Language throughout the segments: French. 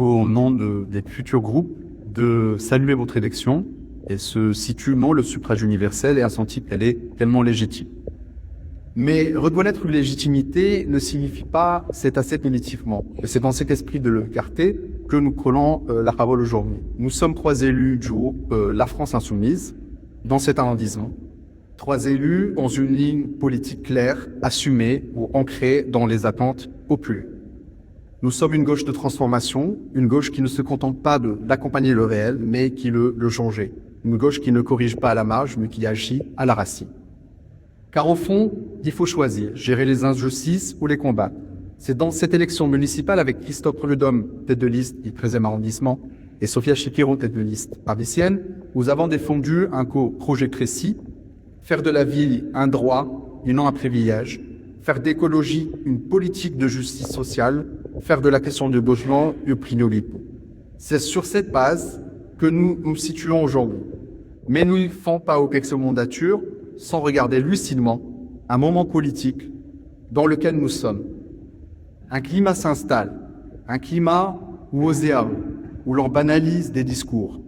au nom des futurs groupes, de saluer votre élection et se situe dans le suffrage universel et a senti qu'elle est tellement légitime. Mais reconnaître une légitimité ne signifie pas c'est assez primitivement. Et c'est dans cet esprit de liberté que nous prenons la parole aujourd'hui. Nous sommes 3 élus du groupe La France Insoumise dans cet arrondissement. 3 élus dans une ligne politique claire, assumée ou ancrée dans les attentes populaires. Nous sommes une gauche de transformation, une gauche qui ne se contente pas d'accompagner le réel, mais qui le changeait. Une gauche qui ne corrige pas à la marge, mais qui agit à la racine. Car au fond, il faut choisir, gérer les injustices ou les combattre. C'est dans cette élection municipale avec Christophe Prudhomme, tête de liste du 13e arrondissement, et Sophia Chikirou, tête de liste parisienne, nous avons défendu un projet précis, faire de la ville un droit et non un privilège, faire d'écologie une politique de justice sociale, faire de la question du logement une priorité. C'est sur cette base que nous nous situons aujourd'hui. Mais nous ne faisons pas aux quelques mandatures sans regarder lucidement un moment politique dans lequel nous sommes. Un climat s'installe, un climat nauséabond, où l'on banalise des discours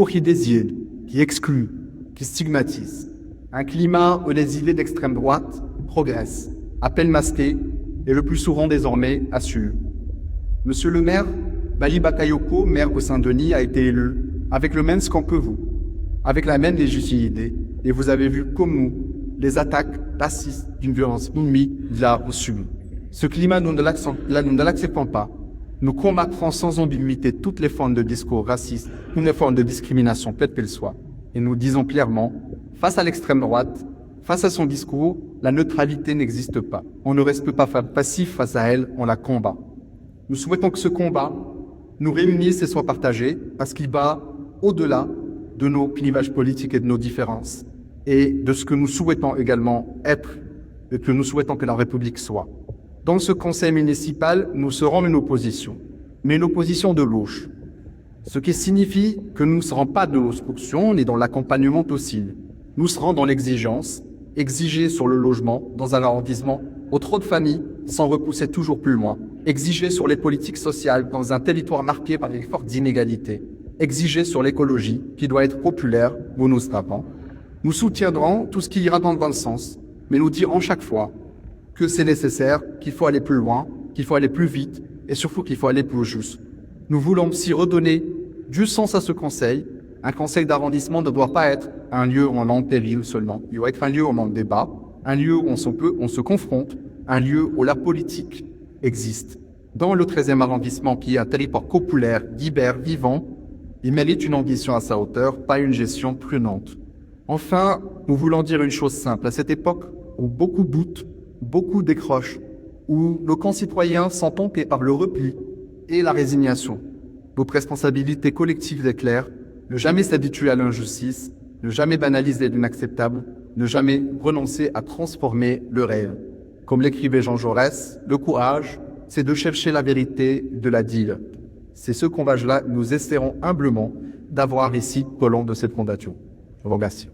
qui désignent, qui excluent, qui stigmatisent. Un climat où les idées d'extrême droite progressent, à peine masquées et le plus souvent désormais assurées. Monsieur le maire, Bali Bakayoko, maire de Saint-Denis, a été élu avec le même score que vous, avec la même légitimité, et vous avez vu comme nous les attaques racistes d'une violence inouïe l'a subi. Ce climat, nous ne l'acceptons pas. Nous combattrons sans ambiguïté toutes les formes de discours racistes, toutes les formes de discrimination, quelles qu'elles soient. Et nous disons clairement, face à l'extrême droite, face à son discours, la neutralité n'existe pas. On ne reste pas passif face à elle, on la combat. Nous souhaitons que ce combat nous réunisse et soit partagé, parce qu'il va au-delà de nos clivages politiques et de nos différences, et de ce que nous souhaitons également être, et que nous souhaitons que la République soit. Dans ce conseil municipal, nous serons une opposition, mais une opposition de gauche. Ce qui signifie que nous ne serons pas de l'obstruction, ni dans l'accompagnement docile. Nous serons dans l'exigence, exiger sur le logement, dans un arrondissement, aux trop de familles, sans repousser toujours plus loin. Exiger sur les politiques sociales, dans un territoire marqué par des fortes inégalités. Exiger sur l'écologie, qui doit être populaire, où nous serons. Nous soutiendrons tout ce qui ira dans le bon sens, mais nous dirons chaque fois que c'est nécessaire, qu'il faut aller plus loin, qu'il faut aller plus vite, et surtout qu'il faut aller plus juste. Nous voulons aussi redonner du sens à ce conseil. Un conseil d'arrondissement ne doit pas être un lieu où on entérine seulement. Il doit être un lieu où on débat, un lieu où on se confronte, un lieu où la politique existe. Dans le 13e arrondissement, qui est un territoire populaire, libre, vivant, il mérite une ambition à sa hauteur, pas une gestion prudente. Enfin, nous voulons dire une chose simple. À cette époque où beaucoup doutent, beaucoup décrochent, où nos concitoyens sont pompés par le repli et la résignation, votre responsabilité collective est claire. Ne jamais s'habituer à l'injustice, ne jamais banaliser l'inacceptable, ne jamais renoncer à transformer le réel. Comme l'écrivait Jean Jaurès, le courage, c'est de chercher la vérité de la dire. C'est ce courage-là que nous espérons humblement d'avoir ici au long de cette fondation. Je vous remercie.